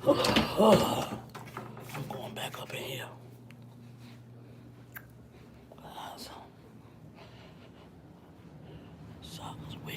I'm going back up in here. Guys, socks wet.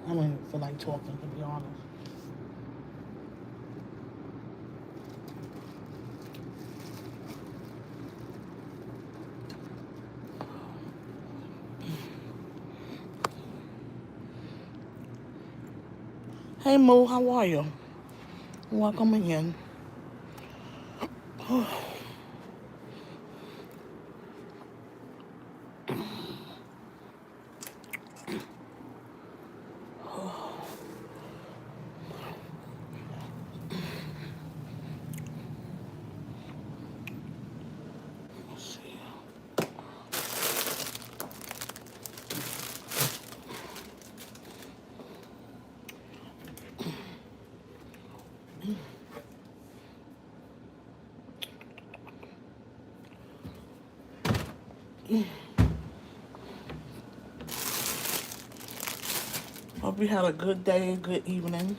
I don't even feel like talking, to be honest. Hey Moo, how are you? Welcome again. Let's see. Hope you had a good day, good evening.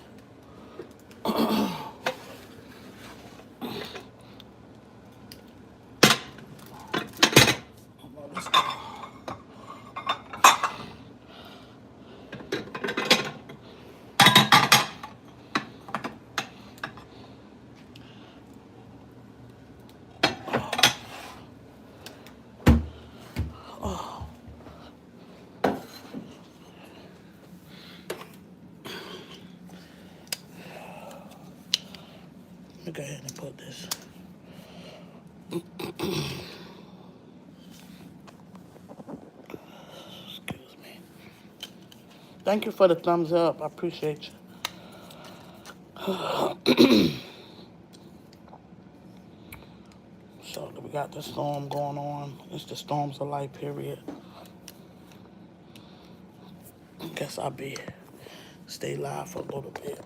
Let me go ahead and put this. Excuse me. Thank you for the thumbs up. I appreciate you. So we got the storm going on. It's the storms of life, period. I guess I'll stay live for a little bit.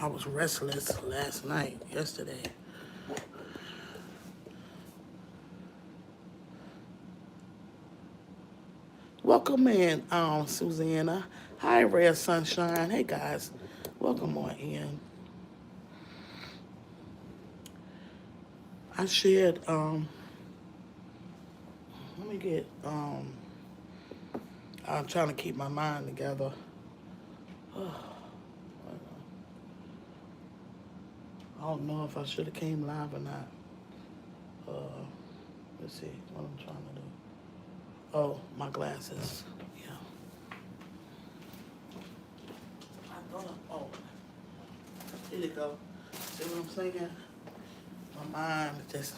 I was restless yesterday. Welcome in, Susanna. Hi, Rare Sunshine. Hey, guys. Welcome on in. I shared, let me get, I'm trying to keep my mind together. I don't know if I should have came live or not. Let's see what I'm trying to do. Oh, my glasses. Yeah. I thought, oh, here you go. See what I'm saying? My mind is just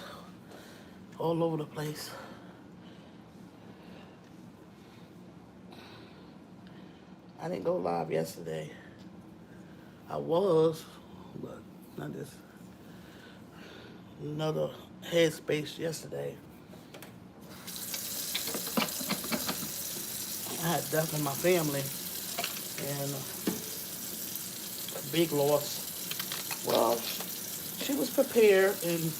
all over the place. I didn't go live yesterday. I was, but not this. Another headspace yesterday. I had death in my family and a big loss. Well, she was prepared and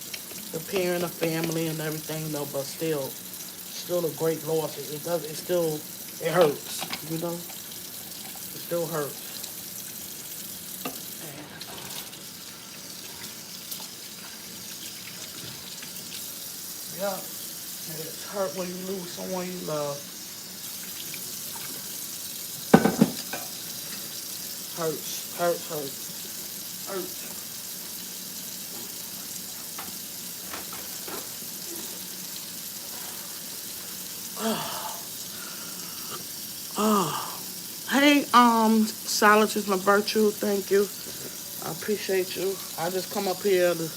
preparing the family and everything, though, but still a great loss. It hurts, you know? It still hurts. Yeah, it's hurt when you lose someone you love. Hurts, hurts, hurts, hurts. Hey, silence is my virtue. Thank you. I appreciate you. I just come up here to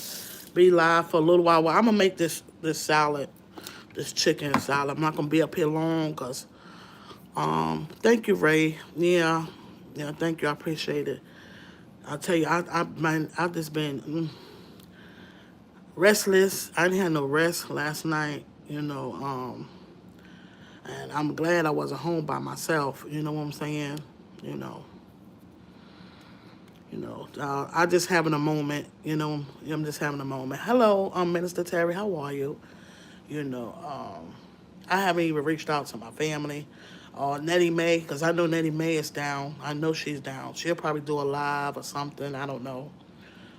be live for a little while. Well, I'm gonna make this salad, this chicken salad. I'm not gonna be up here long, cause thank you, Ray. Yeah, yeah, thank you. I appreciate it. I tell you, I've just been restless. I didn't have no rest last night. And I'm glad I wasn't home by myself. You know what I'm saying? You know, I just having a moment. I'm just having a moment. Hello, Minister Terry. How are you? You know, I haven't even reached out to my family. Nettie Mae, because I know Nettie Mae is down. I know she's down. She'll probably do a live or something. I don't know.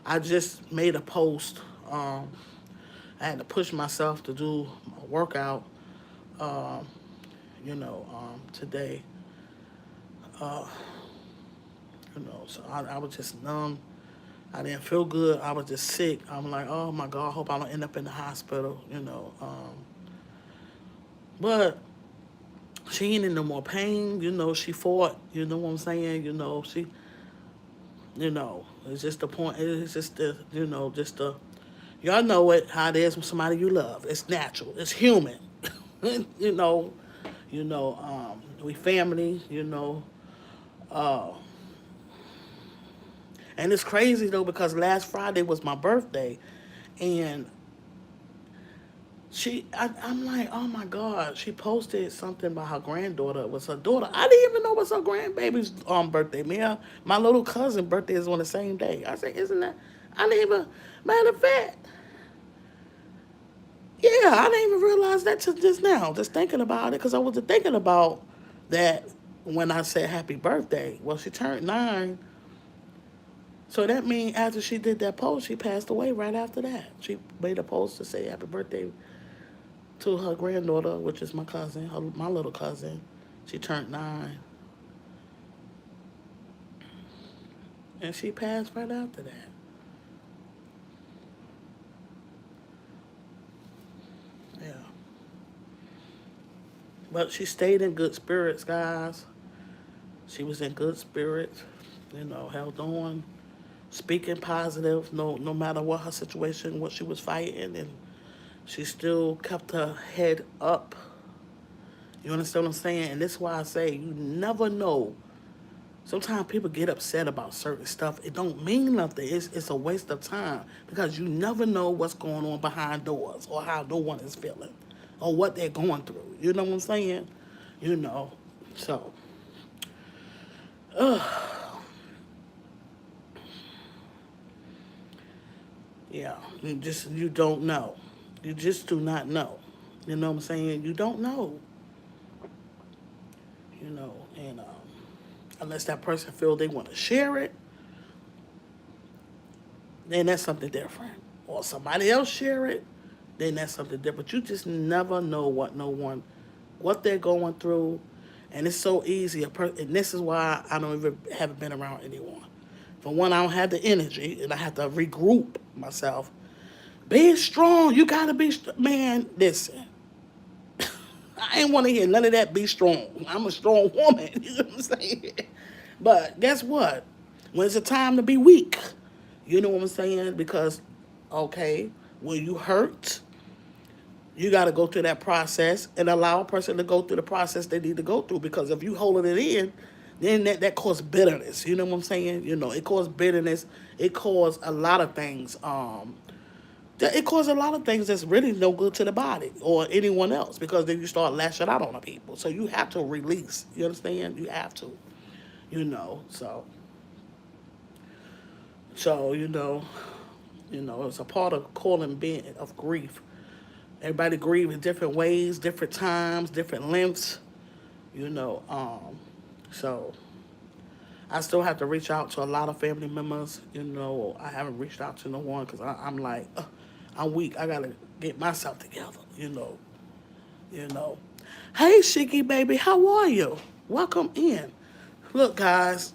I just made a post. I had to push myself to do a workout, today. So I was just numb. I didn't feel good. I was just sick. I'm like, oh my God, I hope I don't end up in the hospital. But she ain't in no more pain. She fought. You know what I'm saying? It's just the point. It's just just the, y'all know it, how it is with somebody you love. It's natural. It's human. you know, we family. Uh, and it's crazy though because last Friday was my birthday, and I'm like, oh my God, she posted something about her granddaughter. It was her daughter. I didn't even know it was her grandbaby's birthday. My little cousin birthday is on the same day. I said, isn't that? I didn't even. Matter of fact, yeah, I didn't even realize that till just now. Just thinking about it, because I was thinking about that when I said happy birthday. Well, she turned 9, so that means after she did that post, she passed away right after that. She made a post to say happy birthday to her granddaughter, which is my cousin, my little cousin. She turned 9, and she passed right after that. Yeah, but she stayed in good spirits, guys. She was in good spirits, held on, speaking positive, no matter what her situation, what she was fighting, and she still kept her head up. You understand what I'm saying? And this is why I say you never know. Sometimes people get upset about certain stuff. It don't mean nothing. It's a waste of time because you never know what's going on behind doors or how no one is feeling or what they're going through. You know what I'm saying? You know. So, yeah, you don't know. You just do not know. You know what I'm saying? You don't know. And unless that person feel they want to share it, then that's something different. Or somebody else share it, then that's something different. You just never know what they're going through, and it's so easy. And this is why I don't even haven't been around anyone. For one, I don't have the energy, and I have to regroup myself. Be strong. You gotta be man. Listen, I ain't want to hear none of that. Be strong. I'm a strong woman. You know what I'm saying? But guess what? When it's a time to be weak, you know what I'm saying? Because, okay, when you hurt, you got to go through that process and allow a person to go through the process they need to go through. Because if you holding it in, then that causes bitterness. You know what I'm saying? It causes bitterness. It causes a lot of things. It causes a lot of things that's really no good to the body or anyone else because then you start lashing out on the people. So you have to release. You understand? You have to. So it's a part of calling being of grief. Everybody grieve in different ways, different times, different lengths. You know, so I still have to reach out to a lot of family members. I haven't reached out to no one because I'm like, I'm weak. I gotta get myself together. You know. Hey, Shiki baby, how are you? Welcome in. Look, guys,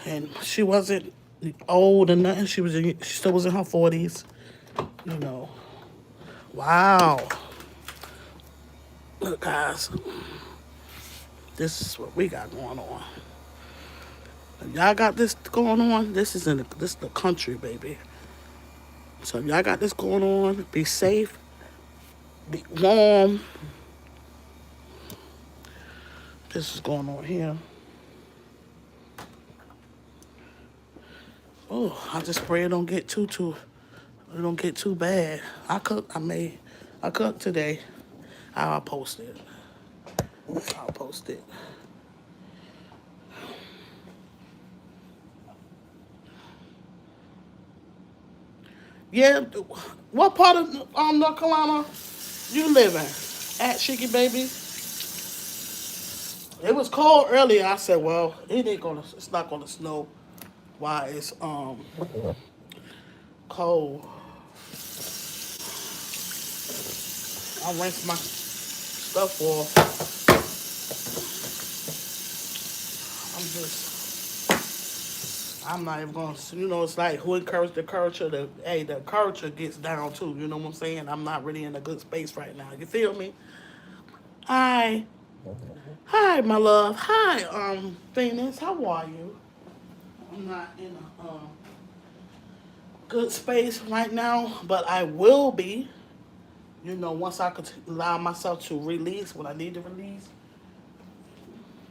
and she wasn't old or nothing. She still was in her 40s. You know. Wow. Look, guys, this is what we got going on. If y'all got this going on, this is the country, baby. So if y'all got this going on, be safe, be warm. This is going on here. Oh, I just pray it don't get it don't get too bad. I cooked today. I'll post it. I'll post it. Yeah, what part of North Carolina you live in? At Shiki Baby? It was cold earlier. I said, well, it's not gonna snow while it's cold. I rinse my stuff off. I'm not even gonna, it's like who encouraged the encourager, the encourager gets down too, you know what I'm saying? I'm not really in a good space right now, you feel me? Hi. Hi, my love. Hi, Venus, how are you? I'm not in a good space right now, but I will be, once I could allow myself to release what I need to release,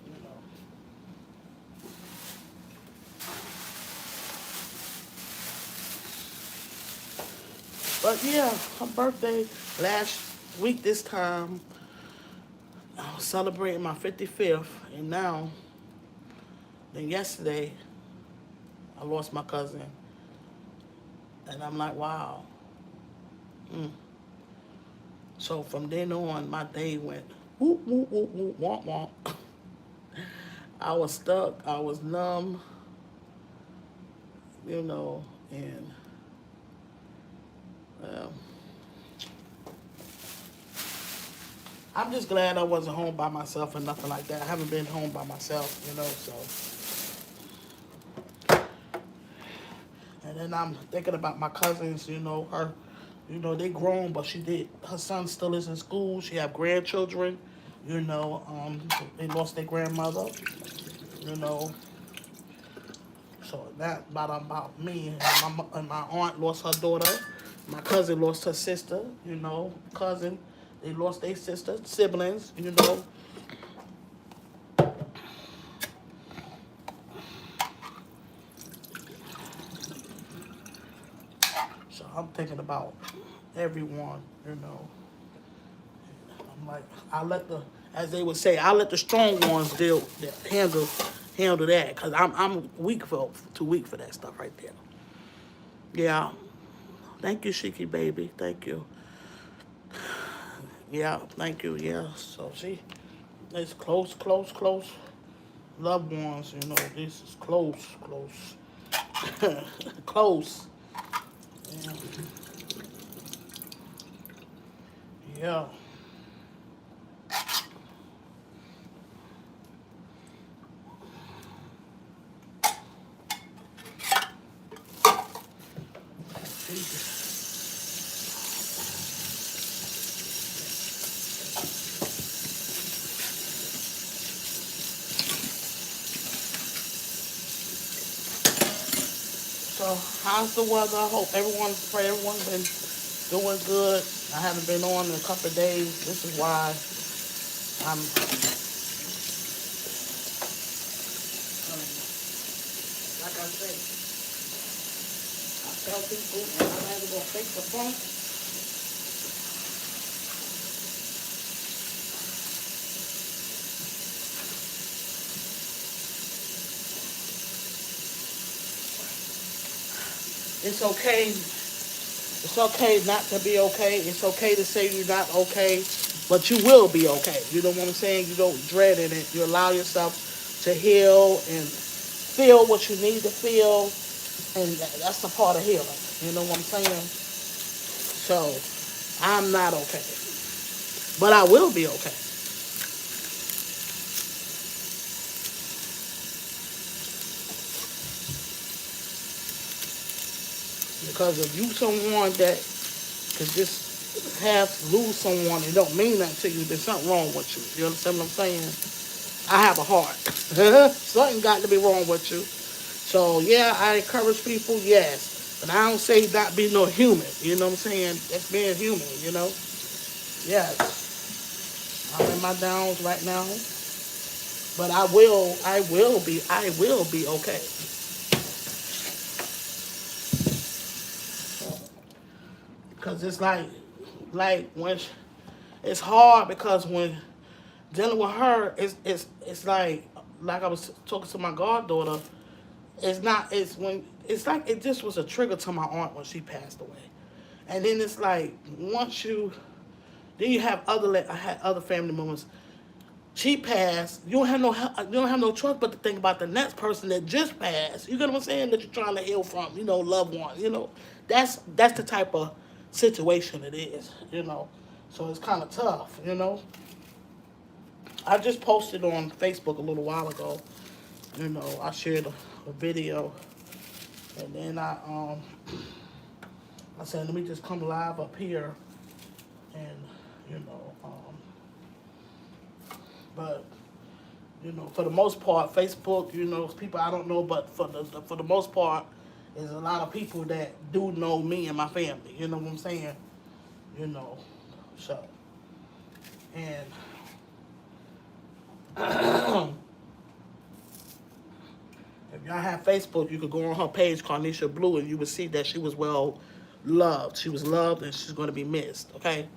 you know. But yeah, her birthday last week this time, I was celebrating my 55th, and then yesterday, I lost my cousin, and I'm like, wow. Mm. So from then on, my day went whoop, whoop, whoop, whoop, womp, womp. I was stuck, I was numb, and um, I'm just glad I wasn't home by myself or nothing like that. I haven't been home by myself, so. And then I'm thinking about my cousins, her, they grown, but her son still is in school. She have grandchildren, they lost their grandmother, you know. So that about me. And my aunt lost her daughter. My cousin lost her sister, cousin. They lost their sister, siblings. So I'm thinking about everyone. I'm like, as they would say, I let the strong ones handle that, cause I'm too weak for that stuff right there. Yeah. Thank you, Shiki baby. Thank you. Yeah. Thank you. Yeah. So see, it's close, close, close. Loved ones. This is close, close, close. Yeah. Yeah. So how's the weather? I hope everyone's been doing good. I haven't been on in a couple of days. This is why I'm like I say, I tell people and I'm either gonna fake the funk. It's okay. It's okay not to be okay. It's okay to say you're not okay, but you will be okay. You know what I'm saying? You don't dread in it. You allow yourself to heal and feel what you need to feel, and that's a part of healing. You know what I'm saying? So I'm not okay, but I will be okay. Because if you someone that could just lose someone and don't mean nothing to you, there's something wrong with you. You understand what I'm saying? I have a heart. Something got to be wrong with you. So yeah, I encourage people, yes. But I don't say not be no human. You know what I'm saying? That's being human, you know? Yes. I'm in my downs right now. But I will be okay. Cause it's like when it's hard because when dealing with her, it's like I was talking to my goddaughter. It's not. It's when it's like it just was a trigger to my aunt when she passed away, and then it's like once you then you have I had other family members. She passed. You don't have no choice but to think about the next person that just passed. You get what I'm saying? That you're trying to heal from. You know, loved one. You know, that's the type of situation it is. You know, so it's kind of tough. You know, I just posted on Facebook a little while ago. You know, I shared a video, and then I said let me just come live up here, and you know, but you know, for the most part, Facebook, you know, people I don't know, but for the most part, there's a lot of people that do know me and my family. You know what I'm saying? You know, so and if y'all have Facebook, you could go on her page, Carnisha Blue, and you would see that she was well loved. She was loved, and she's going to be missed. Okay.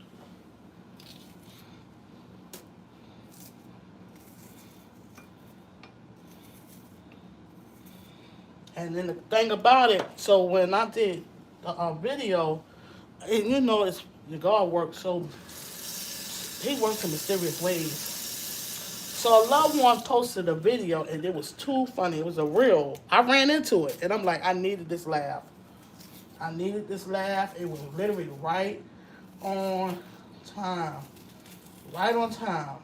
And then the thing about it, so when I did the video, and you know, it's God works so He works in mysterious ways. So a loved one posted a video, and it was too funny. It was a real. I ran into it, and I'm like, I needed this laugh. I needed this laugh. It was literally right on time. Right on time.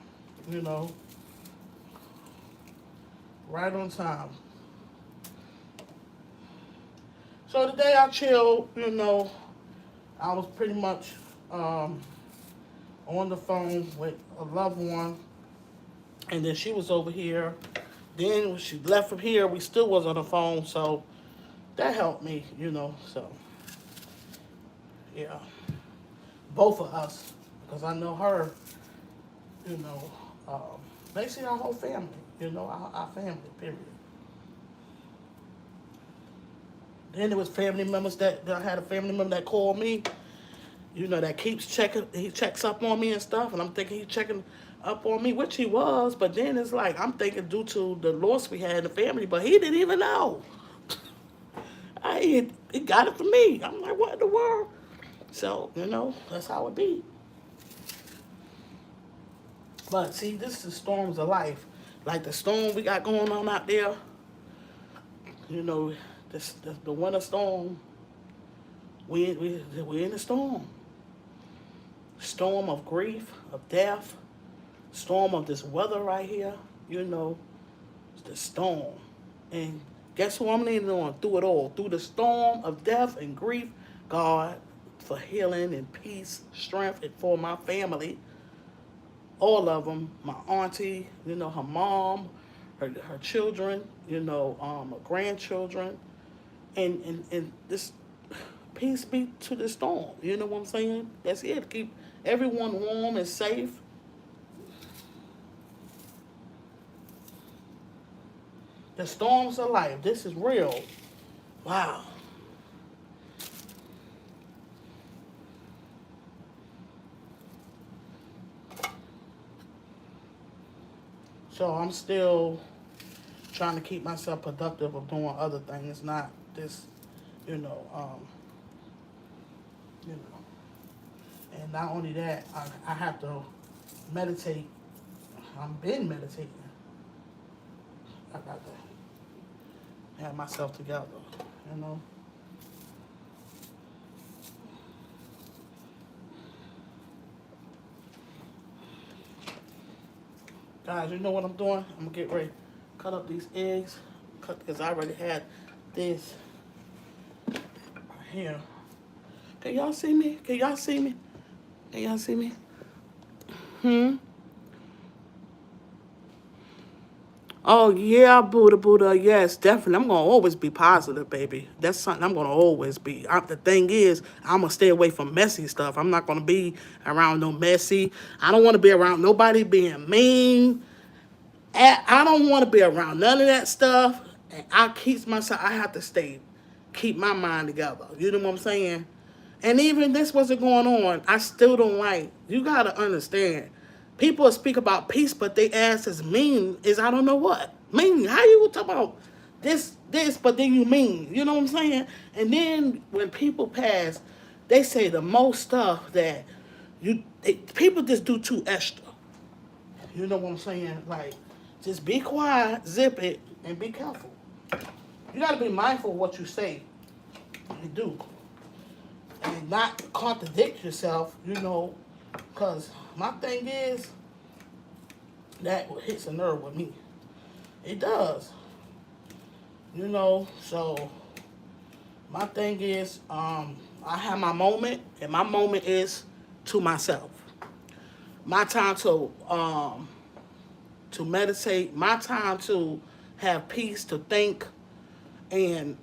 You know, right on time. So today I chilled. You know, I was pretty much on the phone with a loved one, and then she was over here. Then when she left from here, we still was on the phone, so that helped me, you know. So yeah, both of us, because I know her, you know. Basically our whole family, you know, our family, period. Then there was family members that I had a family member that called me, you know, that keeps checking. He checks up on me and stuff, and I'm thinking he's checking up on me, which he was. But then it's like I'm thinking due to the loss we had in the family, but he didn't even know. He got it from me. I'm like, what in the world? So you know, that's how it be. But see, this is the storms of life. Like the storm we got going on out there. You know, the winter storm. We in the storm. Storm of grief, of death, storm of this weather right here, you know, it's the storm. And guess who I'm leaning on through it all? Through the storm of death and grief, God, for healing and peace, strength, and for my family, all of them, my auntie, you know, her mom, her children, you know, her grandchildren, and this peace be to the storm. You know what I'm saying? That's it. Keep everyone warm and safe. The storms of life. This is real. Wow. So I'm still trying to keep myself productive of doing other things, not this, you know, you know. And not only that, I have to meditate. I've been meditating. I got to have myself together, you know. Guys, you know what I'm doing? I'm gonna get ready to cut up these eggs, because I already had this right here. Can y'all see me? Can y'all see me? Can y'all see me? Hmm? Oh, yeah, Buddha, Buddha. Yes, definitely. I'm going to always be positive, baby. That's something I'm going to always be. The thing is, I'm going to stay away from messy stuff. I'm not going to be around no messy. I don't want to be around nobody being mean. I don't want to be around none of that stuff. And I have to keep my mind together. You know what I'm saying? And even this wasn't going on, I still don't like. You gotta understand. People speak about peace, but they ass is mean is I don't know what. Mean. How you talk about this, but then you mean. You know what I'm saying? And then when people pass, they say the most stuff that people just do too extra. You know what I'm saying? Like, just be quiet, zip it, and be careful. You gotta be mindful of what you say. You do. And not contradict yourself, because my thing is that hits a nerve with me. It does, so my thing is, I have my moment, and my moment is to myself. My time to meditate, my time to have peace, to think, and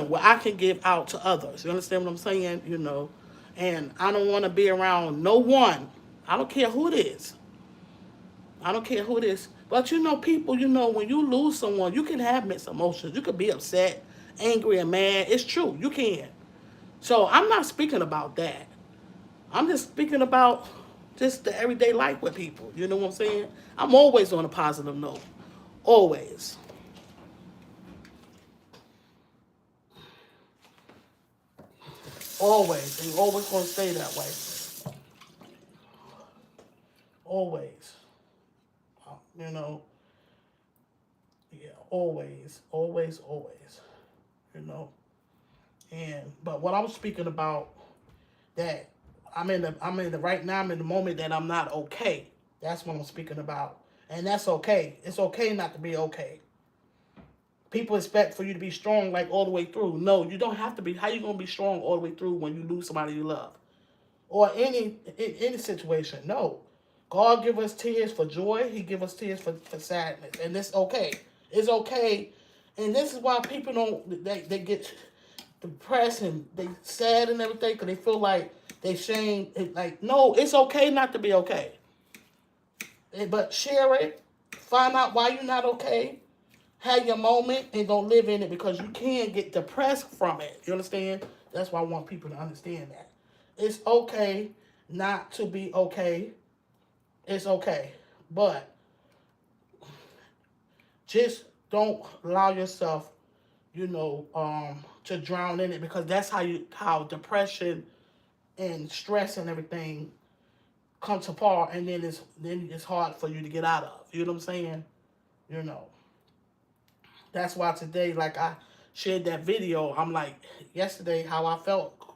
what I can give out to others. You understand what I'm saying? And I don't want to be around no one. I don't care who it is. I don't care who it is. But people, when you lose someone, you can have mixed emotions. You could be upset, angry, and mad. It's true. You can. So I'm not speaking about that. I'm just speaking about just the everyday life with people. You know what I'm saying? I'm always on a positive note. Always. Always. And always going to stay that way. Always. You know, yeah, always, always, always. You know. But what I'm speaking about, that right now I'm in the moment that I'm not okay. That's what I'm speaking about. And that's okay. It's okay not to be okay. People expect for you to be strong like all the way through. No, you don't have to be. How you gonna be strong all the way through when you lose somebody you love? Or any situation. No. God give us tears for joy. He give us tears for sadness. And it's okay. It's okay. And this is why people they get depressed and they sad and everything because they feel like they shame. Like, no, it's okay not to be okay. But share it. Find out why you're not okay. Have your moment and don't live in it because you can get depressed from it. You understand? That's why I want people to understand that. It's okay not to be okay. It's okay. But just don't allow yourself, to drown in it because that's how depression and stress and everything come to par, and then it's hard for you to get out of. You know what I'm saying? You know. That's why today, like I shared that video, I'm like, yesterday, how I felt.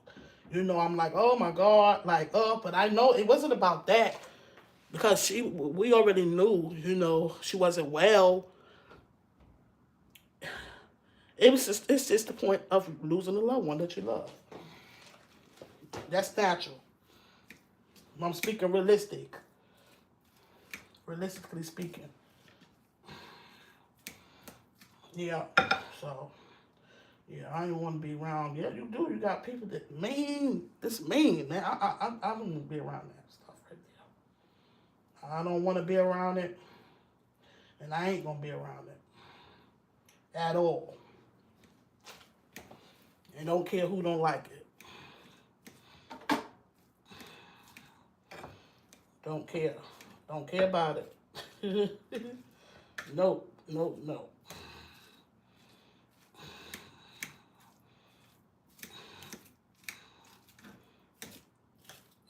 I'm like, oh my God, like, but I know it wasn't about that because we already knew, she wasn't well. It's just the point of losing a loved one that you love. That's natural. I'm speaking realistically speaking. Yeah, so. Yeah, I don't want to be around. Yeah, you do. You got people that mean. This mean, man. I don't want to be around that stuff right there. I don't want to be around it, and I ain't gonna be around it at all. And don't care who don't like it. Don't care. Don't care about it. No, no, no.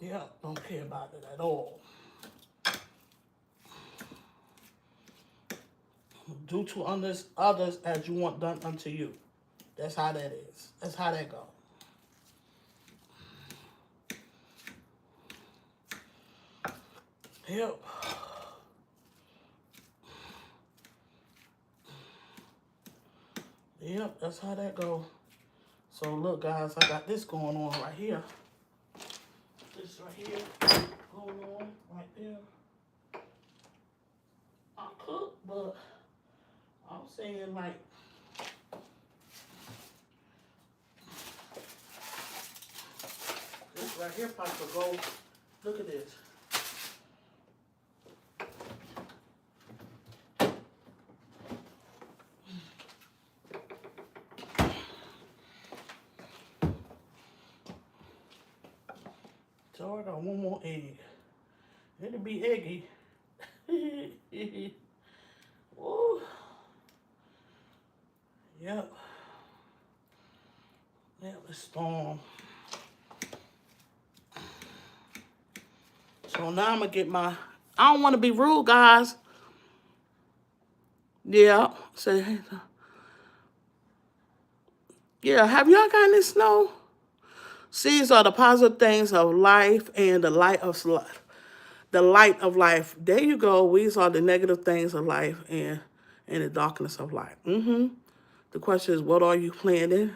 Yeah, don't care about it at all. Do to others as you want done unto you. That's how that is. That's how that goes. Yep. Yep, that's how that go. So look, guys, I got this going on right here. this right here going on right there. I cook, but I'm saying like this right here probably could go. Look at this. So I got one more egg. It'll be eggy. Woo. Yep. Yeah, let's storm. So now I'm gonna get my. I don't want to be rude, guys. Yeah. Say. Yeah. Have y'all got any snow? Seeds are the positive things of life and the light of life. The light of life. There you go. Weeds are the negative things of life and the darkness of life. The question is, what are you planting?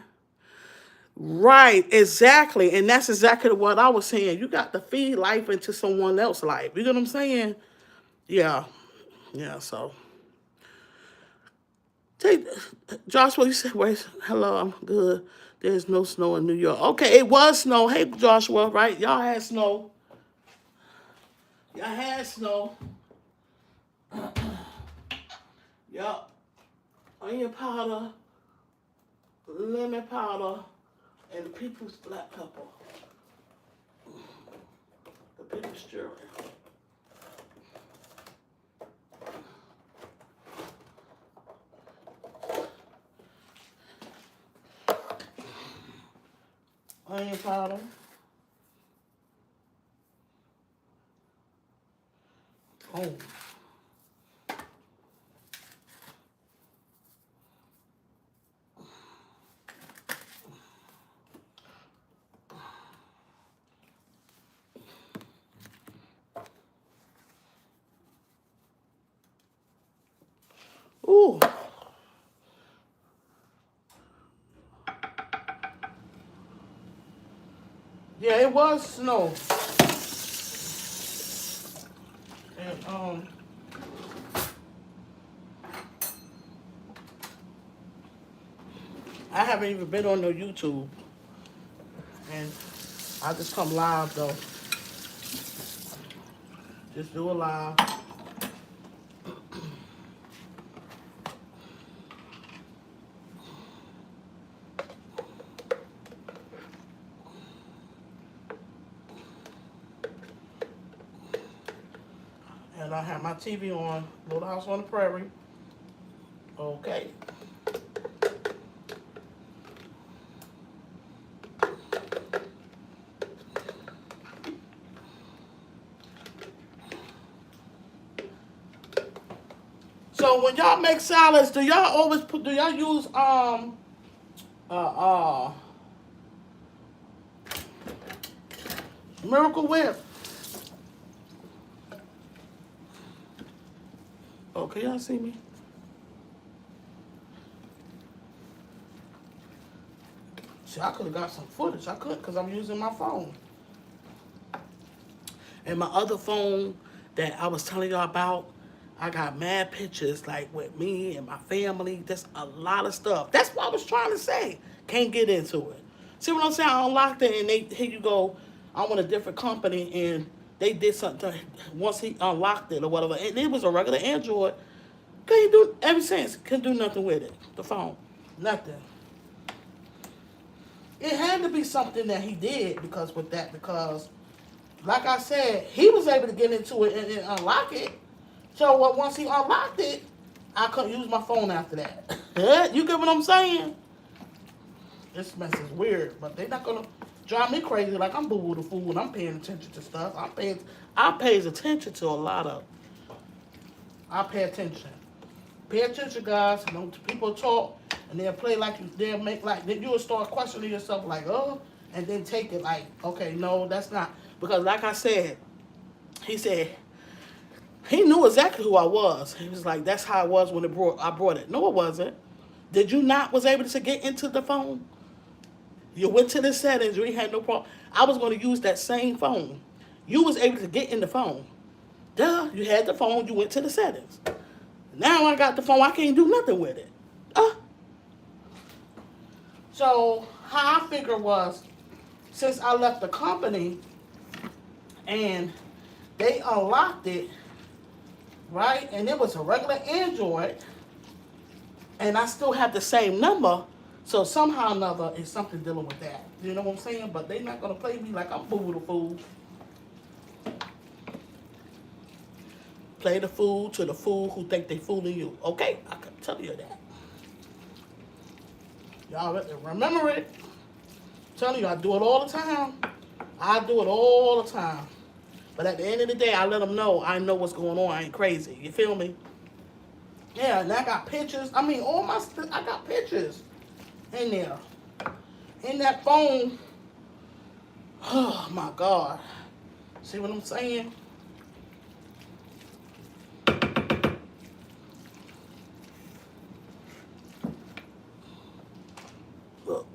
Right, exactly. And that's exactly what I was saying. You got to feed life into someone else's life. You know what I'm saying? Yeah. Yeah, so. Take Joshua, you said, wait, hello, I'm good. There's no snow in New York. Okay, it was snow. Hey, Joshua, right? Y'all had snow. Y'all had snow. Yup. Onion powder, lemon powder, and the people's black pepper. The people's stirring. Onion powder. Oh. Ooh. Yeah, it was snow. And I haven't even been on no YouTube. And I just come live though. Just do a live. And I have my TV on, Little House on the Prairie. Okay. So when y'all make salads, do y'all use uh Miracle Whip? Oh, can y'all see me? See, I could have got some footage. I could, because I'm using my phone. And my other phone that I was telling y'all about, I got mad pictures like with me and my family. There's a lot of stuff. That's what I was trying to say. Can't get into it. See what I'm saying? I unlocked it and here you go. I'm with a different company and they did something once he unlocked it or whatever. And it was a regular Android. Couldn't do ever since. Couldn't do nothing with it. The phone. Nothing. It had to be something that he did because like I said, he was able to get into it and unlock it. So once he unlocked it, I couldn't use my phone after that. You get what I'm saying? This mess is weird, but they're not gonna drive me crazy like I'm boo-boo the fool and I'm paying attention to stuff. I pays attention to a lot of. I pay attention. Pay attention, guys. You know, people talk and they'll play like they'll make like then you'll start questioning yourself like, oh, and then take it like, okay, no, that's not because like I said, he said he knew exactly who I was. He was like, that's how it was when I brought it. No, it wasn't. Did you not was able to get into the phone? You went to the settings. You ain't had no problem. I was going to use that same phone. You was able to get in the phone. Duh, you had the phone. You went to the settings. Now I got the phone. I can't do nothing with it. So how I figured was, since I left the company and they unlocked it, right? And it was a regular Android, and I still have the same number. So somehow or another, it's something dealing with that. You know what I'm saying? But they not gonna play me like I'm fool the fool. Play the fool to the fool who think they fooling you. Okay, I can tell you that. Y'all remember it? I'm telling you, I do it all the time. I do it all the time. But at the end of the day, I let them know I know what's going on. I ain't crazy. You feel me? Yeah, and I got pictures. I mean, I got pictures in there. In that phone. Oh, my God. See what I'm saying? Look.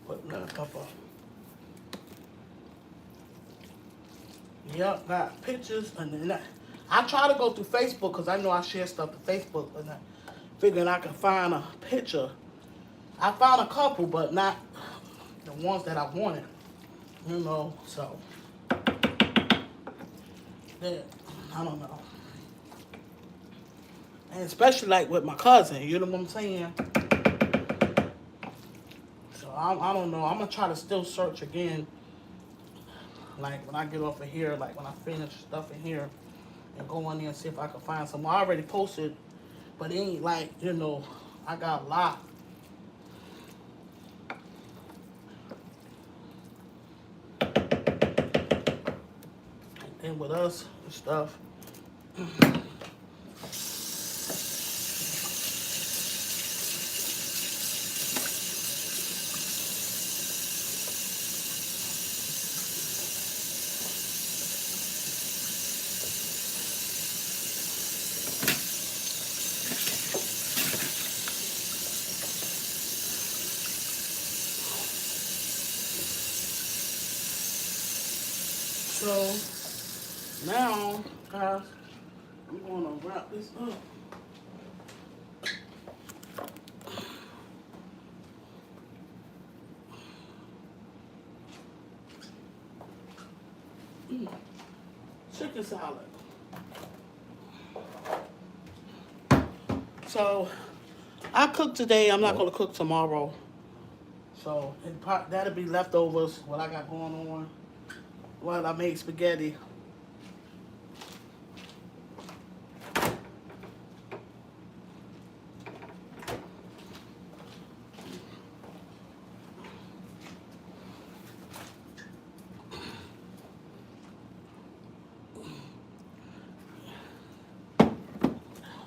Putting that up. Yep, got pictures. And then I try to go through Facebook because I know I share stuff to Facebook. And I figured I could find a picture. I found a couple, but not the ones that I wanted. You know, so. Yeah, I don't know. And especially like with my cousin, you know what I'm saying? So I don't know. I'm going to try to still search again. Like when I get off of here, like when I finish stuff in here and go in there and see if I can find some. I already posted, but it ain't like, you know, I got a lot. And with us and stuff. So now, guys, I'm going to wrap this up. Chicken salad. So I cooked today. I'm not going to cook tomorrow. So that'll be leftovers, what I got going on while I make spaghetti.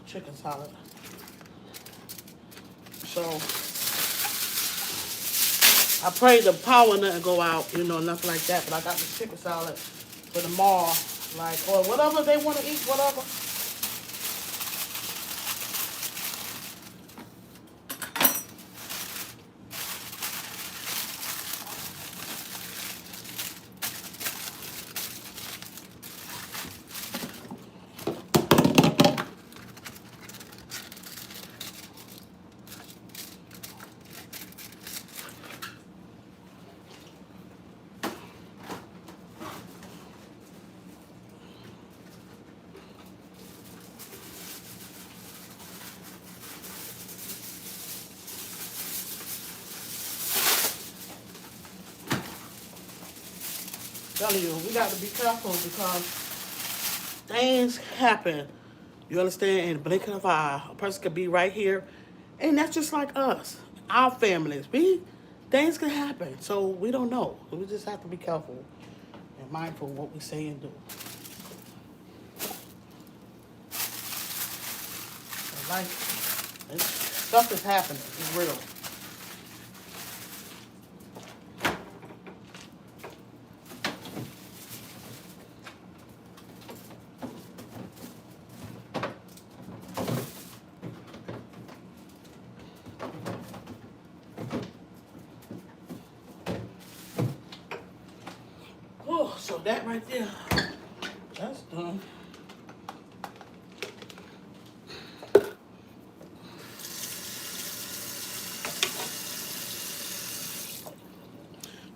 Chicken salad. So I pray the power doesn't go out, you know, nothing like that. But I got the chicken salad for tomorrow, like, or whatever they want to eat, whatever. Telling you, we got to be careful because things happen. You understand? In the blink of an eye, a person could be right here, and that's just like us, our families. Things can happen, so we don't know. We just have to be careful and mindful of what we say and do. Life, stuff is happening. It's real. Oh, so that right there, that's done.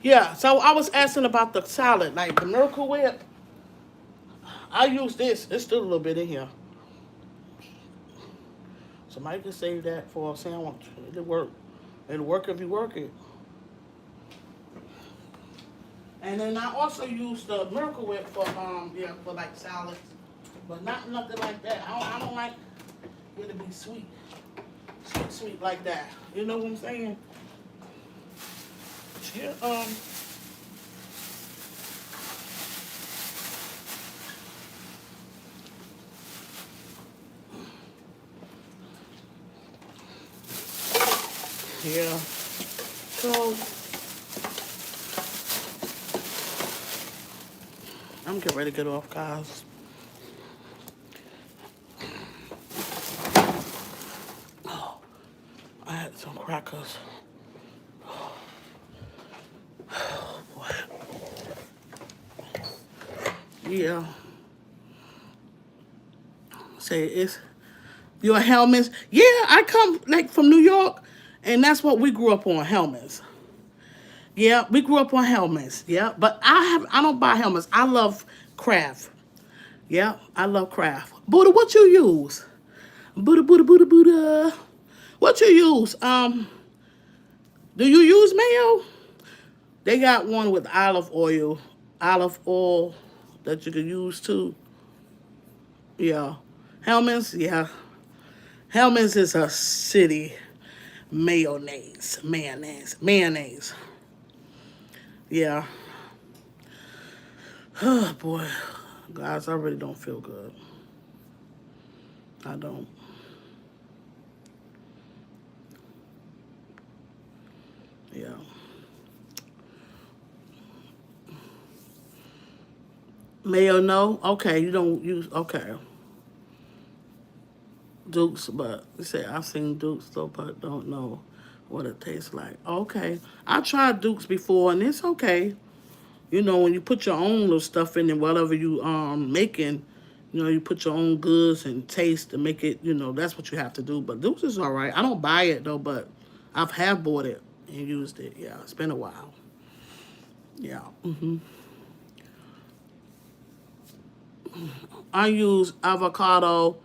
Yeah, so I was asking about the salad, like the Miracle Whip. I use this. It's still a little bit in here. Somebody can save that for a sandwich. It'll work. It'll work if you work it. And then I also use the Miracle Whip for for like salads, but not nothing like that. I don't like it to be sweet like that. You know what I'm saying? Yeah. Yeah. So I'm getting ready to get off, guys. Oh, I had some crackers. Oh boy. Yeah. Say it's your helmets. Yeah, I come like from New York, and that's what we grew up on, helmets. Yeah, we grew up on helmets. Yeah, but I don't buy helmets. I love craft. Yeah, I love craft. Buddha, what you use? Buddha, Buddha, Buddha, Buddha. What you use? Do you use mayo? They got one with olive oil that you can use too. Yeah, Hellman's. Yeah, Hellman's is a city mayonnaise. Yeah. Oh boy, guys, I really don't feel good. I don't. Yeah. Mayo, no. Okay, you don't use. Okay. Dukes, but you say I've seen Dukes though, but don't know what it tastes like. Okay, I tried Dukes before, and it's okay. You know, when you put your own little stuff in and whatever you making, you know, you put your own goods and taste to make it. You know, that's what you have to do. But Dukes is all right. I don't buy it though, but I've have bought it and used it. Yeah, it's been a while. Yeah. I use avocado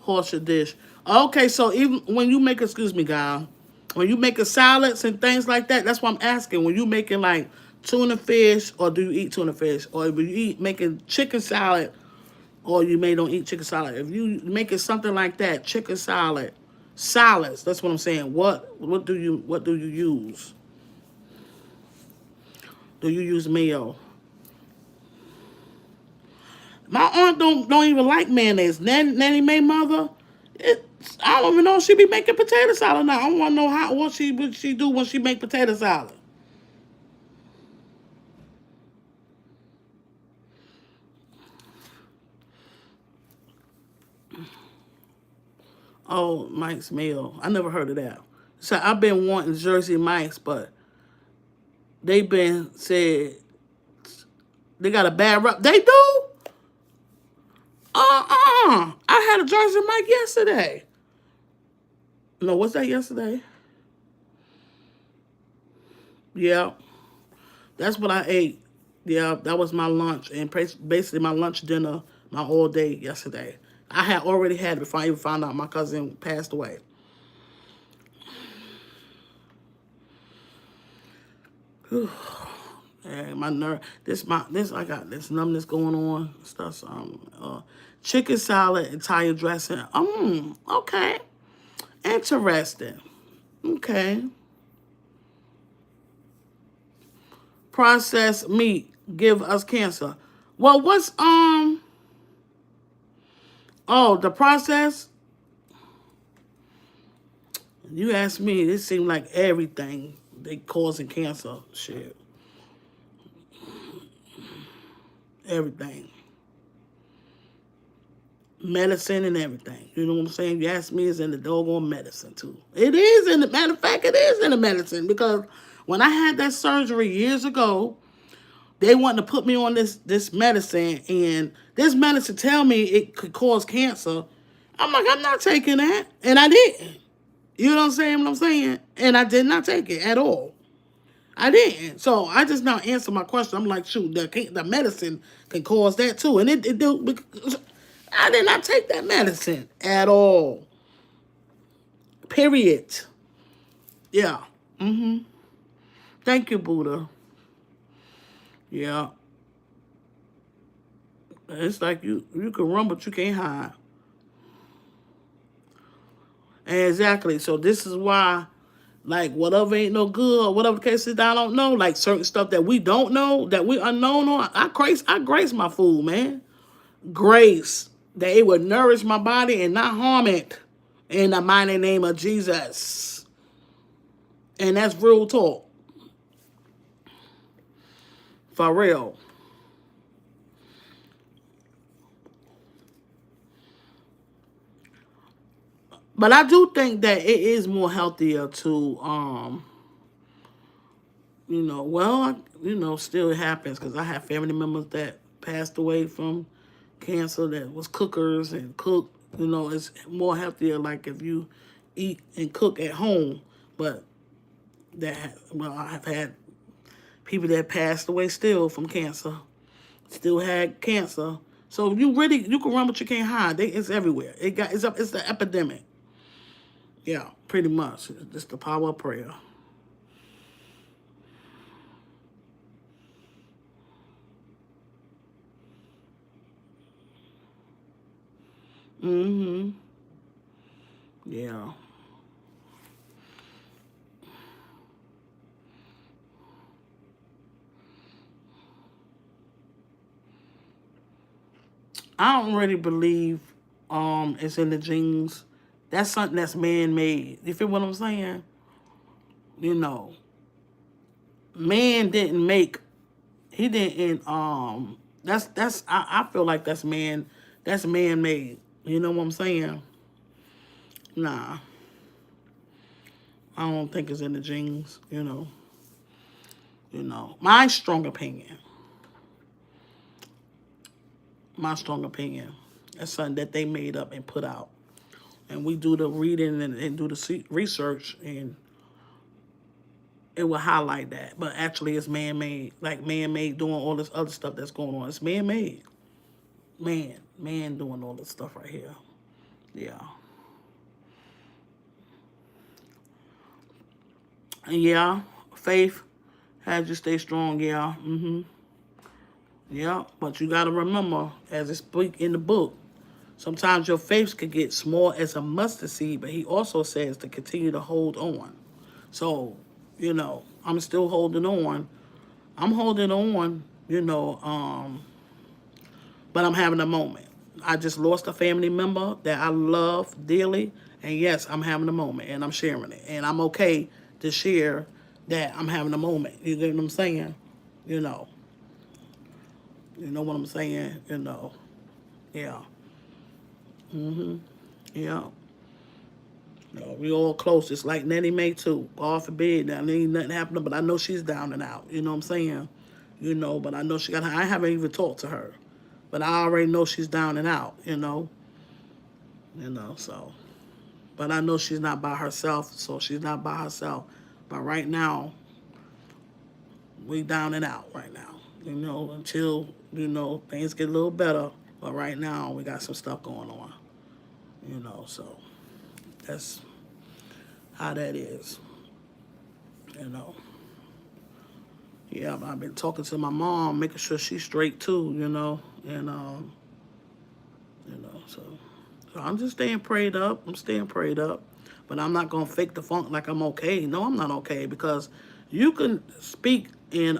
horseradish. Okay, so even when you make, excuse me, guy, when you make a salads and things like that, that's what I'm asking. When you making like tuna fish, or do you eat tuna fish, or when you eat making chicken salad, or you may don't eat chicken salad. If you making something like that, chicken salad, salads. That's what I'm saying. What do you use? Do you use mayo? My aunt don't even like mayonnaise. Nanny May mother, it, I don't even know if she be making potato salad now. I want to know what she do when she make potato salad. Oh, Mike's meal. I never heard of that. So I've been wanting Jersey Mike's, but they been said they got a bad rep. They do. I had a Jersey Mike yesterday. No, what's that yesterday? Yeah, that's what I ate. Yeah, that was my lunch and basically my lunch dinner, my all day yesterday. I had already had it before I even found out my cousin passed away. And my nerve, this I got this numbness going on. Stuff chicken salad, Italian dressing. Okay, interesting. Okay, processed meat. give us cancer. Well, what's oh, the process? You ask me, it seemed like everything they causing cancer. Shit. Everything. Medicine and everything. You know what I'm saying? You ask me, it's in the doggone medicine too. It is in the matter of fact, it is in the medicine because when I had that surgery years ago, they wanted to put me on this medicine, and this medicine tell me it could cause cancer. I'm like, I'm not taking that, and I didn't. You know what I'm saying? What I'm saying, and I did not take it at all. I didn't. So I just now answer my question. I'm like, shoot, the medicine can cause that too, and it do. I did not take that medicine at all. Period. Yeah. Thank you, Buddha. Yeah. It's like you can run, but you can't hide. Exactly. So this is why, like, whatever ain't no good or whatever the case is, I don't know. Like certain stuff that we don't know, that we unknown on, I grace my food, man. Grace that it would nourish my body and not harm it. In the mighty name of Jesus. And that's real talk. For real. But I do think that it is more healthier to, well, still it happens because I have family members that passed away from cancer that was cookers and cook. It's more healthier like if you eat and cook at home. But I have had people that passed away still from cancer, still had cancer. So you can run, but you can't hide. It's everywhere. It's the epidemic. Yeah, pretty much. It's the power of prayer. Mm-hmm. Yeah. I don't really believe it's in the genes. That's something that's man made. You feel what I'm saying? You know, man didn't make he didn't I feel like that's man made. You know what I'm saying? Nah, I don't think it's in the genes, My strong opinion. My strong opinion. That's something that they made up and put out. And we do the reading and do the research, and it will highlight that. But actually, it's man made. Like man made doing all this other stuff that's going on. It's man made. Man doing all this stuff right here. Yeah. And yeah, faith has you stay strong. Yeah. Yeah. But you got to remember, as it speak in the book, sometimes your faith could get small as a mustard seed, but he also says to continue to hold on. So, I'm still holding on. I'm holding on, but I'm having a moment. I just lost a family member that I love dearly, and yes, I'm having a moment, and I'm sharing it, and I'm okay to share that I'm having a moment. You get what I'm saying? You know, you know what I'm saying? Yeah, yeah. We all close. It's like Nettie Mae too. God forbid that ain't nothing happening, but I know she's down and out. You know what I'm saying? But I know she got. I haven't even talked to her, but I already know she's down and out. So. But I know she's not by herself, so she's not by herself. But right now, we down and out right now. Until things get a little better. But right now, we got some stuff going on. So that's how that is. You know. Yeah, I've been talking to my mom, making sure she's straight too. So I'm just staying prayed up. I'm staying prayed up. But I'm not gonna fake the funk like I'm okay. No, I'm not okay because you can speak in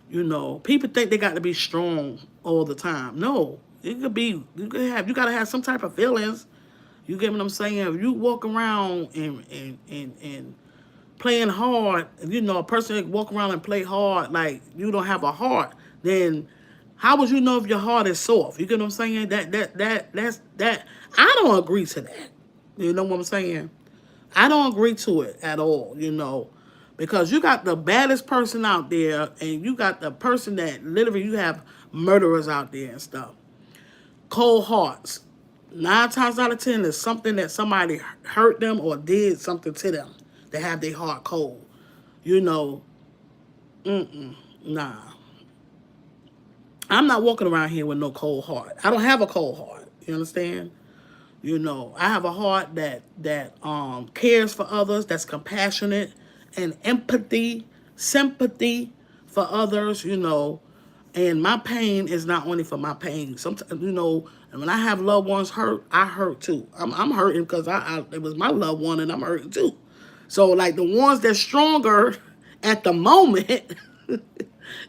You know, people think they got to be strong all the time. No, it could be, you got to have some type of feelings. You get what I'm saying? If you walk around and playing hard, you know, a person that walk around and play hard like you don't have a heart, then how would you know if your heart is soft? You get what I'm saying? That I don't agree to that. You know what I'm saying? I don't agree to it at all, you know, because you got the baddest person out there and you got the person that literally you have murderers out there and stuff. Cold hearts. 9 times out of 10 is something that somebody hurt them or did something to them to have their heart cold. You know, nah. I'm not walking around here with no cold heart. I don't have a cold heart. You understand? You know, I have a heart that cares for others, that's compassionate and empathy, sympathy for others, you know. And my pain is not only for my pain. Sometimes, you know, and when I have loved ones hurt, I hurt too. I'm hurting because it was my loved one and I'm hurting too. So like the ones that's stronger at the moment,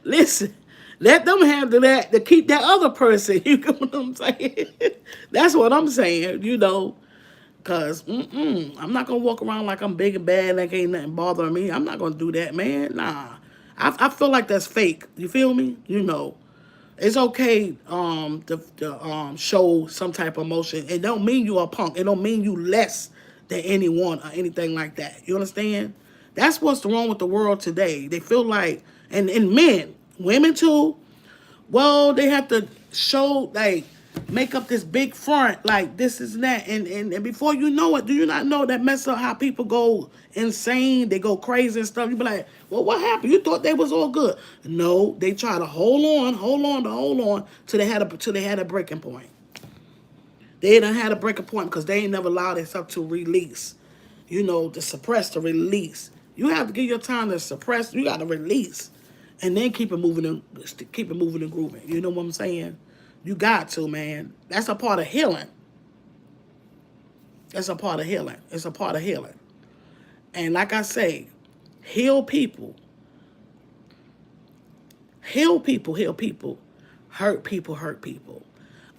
listen, let them handle that to keep that other person. You know what I'm saying? That's what I'm saying, you know. Because I'm not going to walk around like I'm big and bad, like ain't nothing bothering me. I'm not going to do that, man. Nah. I feel like that's fake. You feel me? You know. It's okay to show some type of emotion. It don't mean you a punk. It don't mean you less than anyone or anything like that. You understand? That's what's wrong with the world today. They feel like, and men, women too, well, they have to show, like, make up this big front, like this is that. And before you know it, do you not know that mess up how people go insane? They go crazy and stuff. You be like, well, what happened? You thought they was all good. No, they try to hold on till they had a breaking point. They done had a breaking point because they ain't never allowed themselves to release. You know, to suppress, to release. You have to give your time to suppress. You got to release, and then keep it moving and grooving. You know what I'm saying? You got to, man. That's a part of healing. That's a part of healing. It's a part of healing. And like I say, heal people. Heal people, heal people. Hurt people, hurt people.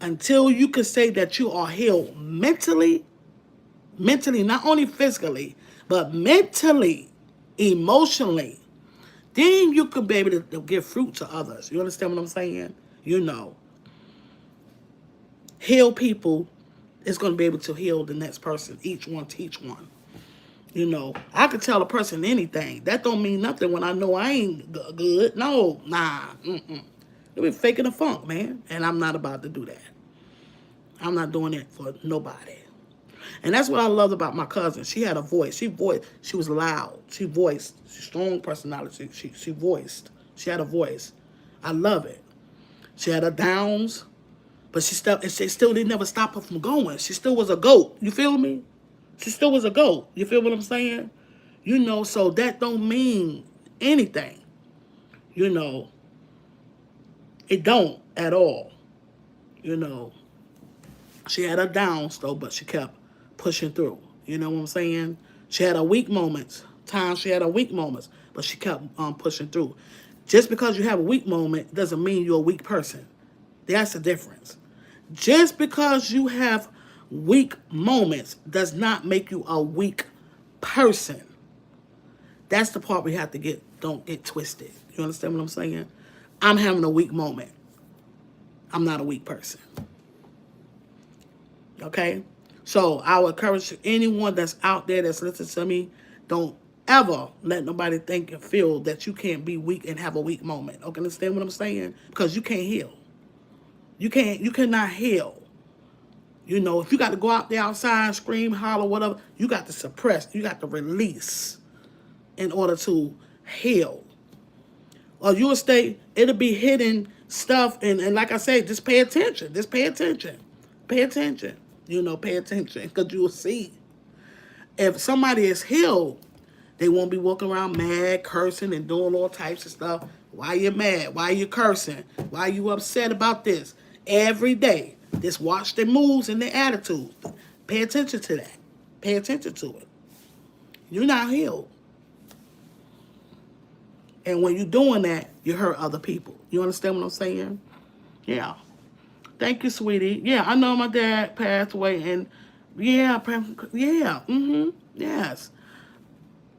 Until you can say that you are healed mentally, not only physically, but mentally, emotionally, then you can be able to give fruit to others. You understand what I'm saying? You know. Heal people is going to be able to heal the next person. Each one teach one. You know, I could tell a person anything. That don't mean nothing when I know I ain't good. No, nah. They be faking the funk, man. And I'm not about to do that. I'm not doing it for nobody. And that's what I loved about my cousin. She had a voice. She was loud. She voiced. Strong personality. She voiced. She had a voice. I love it. She had her downs. But she still didn't never stop her from going. She still was a goat. You feel me? She still was a goat. You feel what I'm saying? You know, so that don't mean anything. You know, it don't at all. You know, she had her downs though, but she kept pushing through. You know what I'm saying? She had her weak moments. Times she had her weak moments, but she kept pushing through. Just because you have a weak moment doesn't mean you're a weak person. That's the difference. Just because you have weak moments does not make you a weak person. That's the part we have to don't get twisted. You understand what I'm saying? I'm having a weak moment. I'm not a weak person. Okay? So I would encourage anyone that's out there that's listening to me, don't ever let nobody think and feel that you can't be weak and have a weak moment. Okay, understand what I'm saying? Because you can't heal. You cannot heal. You know, if you got to go out there outside, scream, holler, whatever, you got to suppress. You got to release in order to heal. Or you'll it'll be hidden stuff. And like I said, just pay attention. Just pay attention. Pay attention. You know, pay attention because you'll see. If somebody is healed, they won't be walking around mad, cursing, and doing all types of stuff. Why you mad? Why you cursing? Why you upset about this? Every day. Just watch their moves and their attitudes. Pay attention to that. Pay attention to it. You're not healed. And when you're doing that, you hurt other people. You understand what I'm saying? Yeah. Thank you, sweetie. Yeah, I know my dad passed away, and yeah, yeah, yes.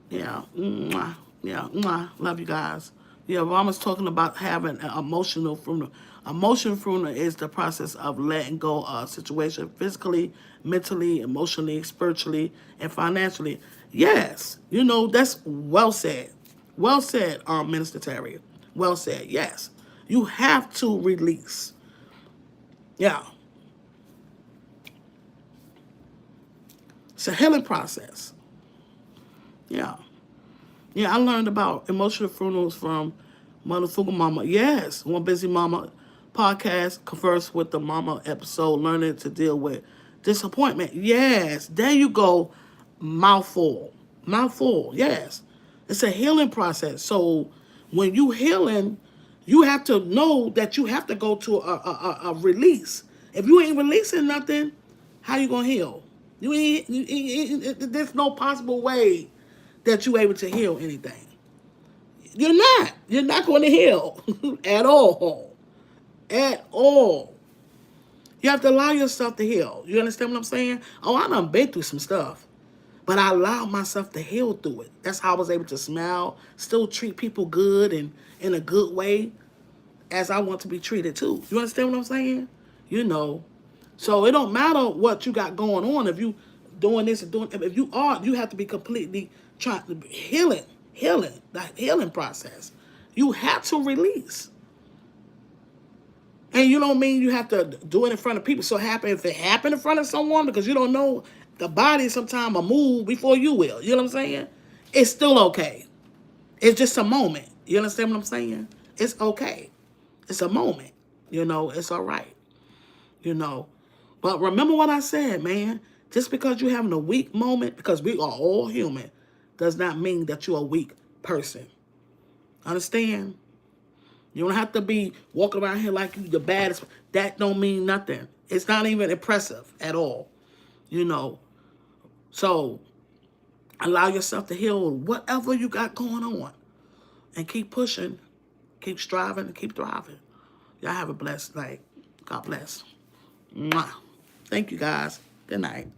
Yeah. Mwah. Yeah. Mwah. Love you guys. Yeah, Mama's talking about having an emotional funeral. Emotional funeral is the process of letting go of a situation physically, mentally, emotionally, spiritually, and financially. Yes. You know, that's well said. Well said, Minister Terry. Well said. Yes. You have to release. Yeah. It's a healing process. Yeah. Yeah, I learned about emotional funerals from Mother Fugal Mama. Yes, One Busy Mama podcast converse with the mama episode, learning to deal with disappointment. Yes, there you go. Mouthful. Mouthful, yes. It's a healing process. So when you healing, you have to know that you have to go to a release. If you ain't releasing nothing, how you gonna heal? There's no possible way that you're able to heal anything. You're not. You're not going to heal at all. At all. You have to allow yourself to heal. You understand what I'm saying? Oh, I done been through some stuff. But I allowed myself to heal through it. That's how I was able to smile, still treat people good and in a good way as I want to be treated too. You understand what I'm saying? You know. So it don't matter what you got going on. If you doing this and doing, if you are, you have to be completely trying to healing, that healing process. You have to release, and you don't mean you have to do it in front of people. So happen if it happened in front of someone because you don't know the body sometimes will move before you will. You know what I'm saying? It's still okay. It's just a moment. You understand what I'm saying? It's okay. It's a moment. You know, it's all right. You know. But remember what I said, man. Just because you're having a weak moment, because we are all human, does not mean that you're a weak person. Understand? You don't have to be walking around here like you the baddest. That don't mean nothing. It's not even impressive at all. You know. So allow yourself to heal whatever you got going on. And keep pushing. Keep striving and keep thriving. Y'all have a blessed night. God bless. Mwah. Thank you guys. Good night.